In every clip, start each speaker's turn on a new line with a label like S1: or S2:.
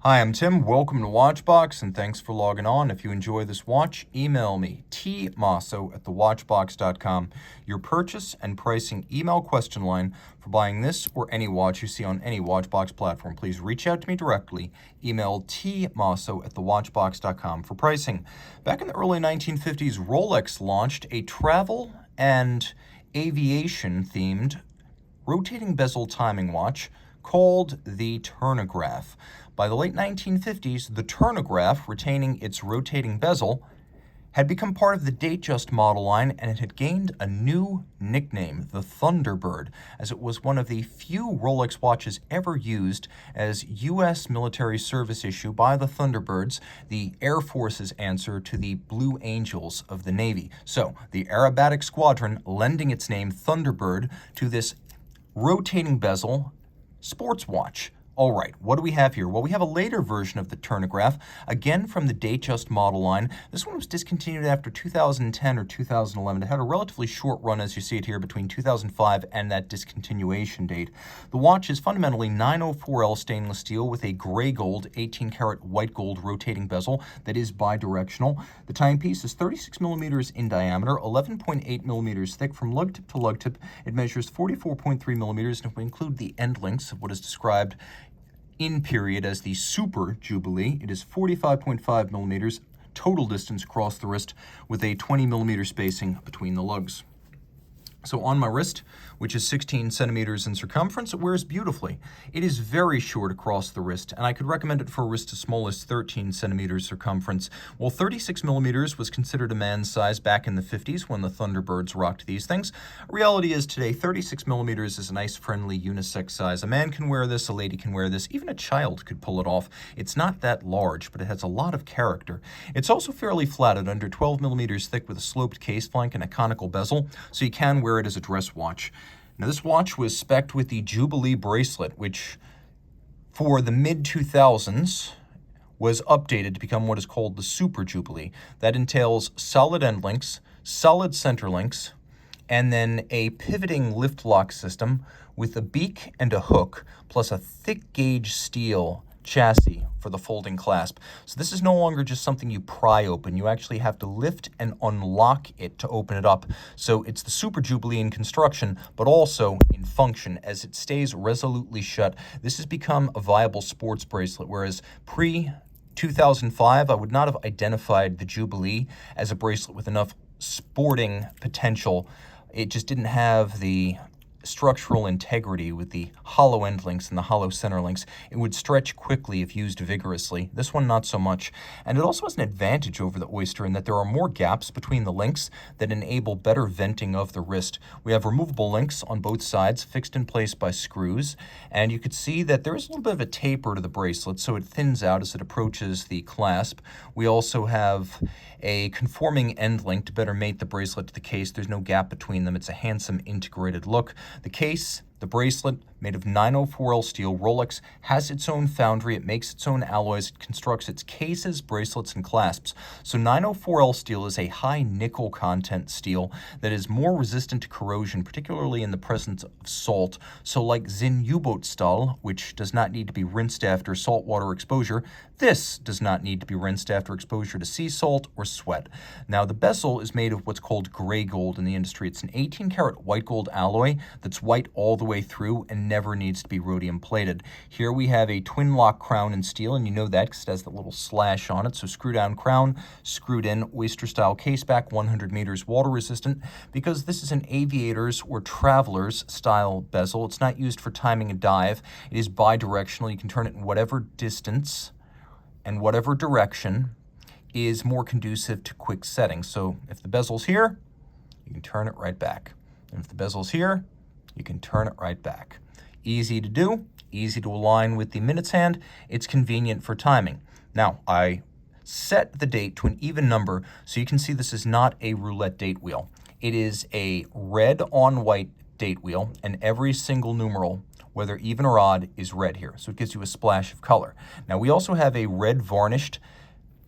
S1: Hi, I'm Tim. Welcome to Watchbox, and thanks for logging on. If you enjoy this watch, email me, tmosso@thewatchbox.com, your purchase and pricing email question line for buying this or any watch you see on any Watchbox platform. Please reach out to me directly. Email tmosso@thewatchbox.com for pricing. Back in the early 1950s, Rolex launched a travel and aviation-themed rotating bezel timing watch called the Turn-O-Graph. By the late 1950s, the Turn-O-Graph, retaining its rotating bezel, had become part of the Datejust model line, and it had gained a new nickname, the Thunderbird, as it was one of the few Rolex watches ever used as U.S. military service issue by the Thunderbirds, the Air Force's answer to the Blue Angels of the Navy. So, the aerobatic squadron lending its name Thunderbird to this rotating bezel sports watch. All right, what do we have here? Well, we have a later version of the Turn-O-Graph, again from the Datejust model line. This one was discontinued after 2010 or 2011. It had a relatively short run, as you see it here, between 2005 and that discontinuation date. The watch is fundamentally 904L stainless steel with a gray gold, 18-karat white gold rotating bezel that is bidirectional. The timepiece is 36 millimeters in diameter, 11.8 millimeters thick. From lug tip to lug tip, it measures 44.3 millimeters, and if we include the end links of what is described in period as the Super Jubilee, it is 45.5 millimeters total distance across the wrist with a 20 millimeter spacing between the lugs. So on my wrist, which is 16 centimeters in circumference, it wears beautifully. It is very short across the wrist, and I could recommend it for a wrist as small as 13 centimeters circumference. Well, 36 millimeters was considered a man's size back in the 50s when the Thunderbirds rocked these things. Reality is today, 36 millimeters is a nice, friendly, unisex size. A man can wear this, a lady can wear this, even a child could pull it off. It's not that large, but it has a lot of character. It's also fairly flat at under 12 millimeters thick with a sloped case flank and a conical bezel, so you can wear it as a dress watch. Now, this watch was spec'd with the Jubilee bracelet, which for the mid-2000s was updated to become what is called the Super Jubilee. That entails solid end links, solid center links, and then a pivoting lift lock system with a beak and a hook, plus a thick gauge steel chassis for the folding clasp. So this is no longer just something you pry open. You actually have to lift and unlock it to open it up. So it's the Super Jubilee in construction, but also in function, as it stays resolutely shut. This has become a viable sports bracelet, whereas pre-2005, I would not have identified the Jubilee as a bracelet with enough sporting potential. It just didn't have the structural integrity with the hollow end links and the hollow center links. It would stretch quickly if used vigorously. This one, not so much. And it also has an advantage over the Oyster in that there are more gaps between the links that enable better venting of the wrist. We have removable links on both sides, fixed in place by screws, and you could see that there is a little bit of a taper to the bracelet, so it thins out as it approaches the clasp. We also have a conforming end link to better mate the bracelet to the case. There's no gap between them. It's a handsome integrated look. The case, the bracelet, made of 904L steel. Rolex has its own foundry. It makes its own alloys. It constructs its cases, bracelets, and clasps. So 904L steel is a high nickel content steel that is more resistant to corrosion, particularly in the presence of salt. So like Zinn U-boat stahl, which does not need to be rinsed after saltwater exposure, this does not need to be rinsed after exposure to sea salt or sweat. Now, the bezel is made of what's called gray gold in the industry. It's an 18-karat white gold alloy that's white all the way through and never needs to be rhodium plated. Here we have a twin lock crown in steel, and you know that because it has that little slash on it. So screw down crown, screwed in Oyster style case back, 100 meters water resistant, because this is an aviator's or traveler's style bezel. It's not used for timing a dive. It is bidirectional. You can turn it in whatever distance and whatever direction is more conducive to quick settings. So if the bezel's here, you can turn it right back. And if the bezel's here, you can turn it right back. Easy to do, easy to align with the minutes hand. It's convenient for timing. Now, I set the date to an even number, so you can see this is not a roulette date wheel. It is a red on white date wheel, and every single numeral, whether even or odd, is red here. So it gives you a splash of color. Now, we also have a red varnished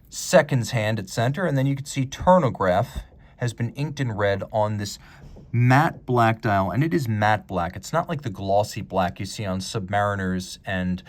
S1: seconds hand at center, and then you can see Turn-O-Graph has been inked in red on this matte black dial, and it is matte black. It's not like the glossy black you see on Submariners and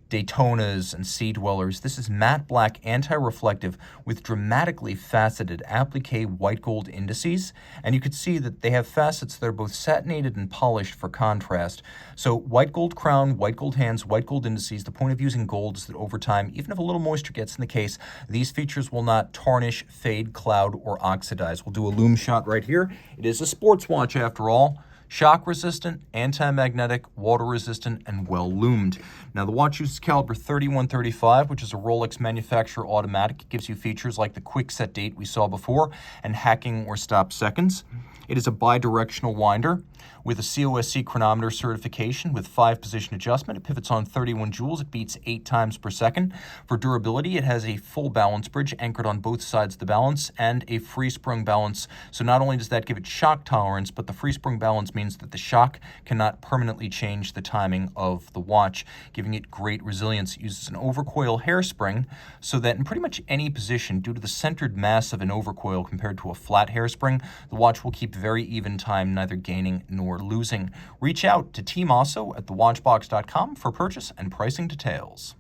S1: Daytonas and Sea Dwellers. This is matte black, anti-reflective with dramatically faceted applique white gold indices. And you can see that they have facets that are both satinated and polished for contrast. So white gold crown, white gold hands, white gold indices. The point of using gold is that over time, even if a little moisture gets in the case, these features will not tarnish, fade, cloud, or oxidize. We'll do a lume shot right here. It is a sports watch after all. Shock resistant, anti-magnetic, water resistant, and well lumed. Now the watch uses caliber 3135, which is a Rolex manufacturer automatic. It gives you features like the quick set date we saw before and hacking or stop seconds. It is a bi-directional winder with a COSC chronometer certification with 5-position adjustment. It pivots on 31 joules. It beats 8 times per second. For durability, it has a full balance bridge anchored on both sides of the balance and a free sprung balance. So not only does that give it shock tolerance, but the free sprung balance means that the shock cannot permanently change the timing of the watch, giving it great resilience. It uses an overcoil hairspring so that in pretty much any position, due to the centered mass of an overcoil compared to a flat hairspring, the watch will keep very even time, neither gaining nor losing. Reach out to Team Mosso at thewatchbox.com for purchase and pricing details.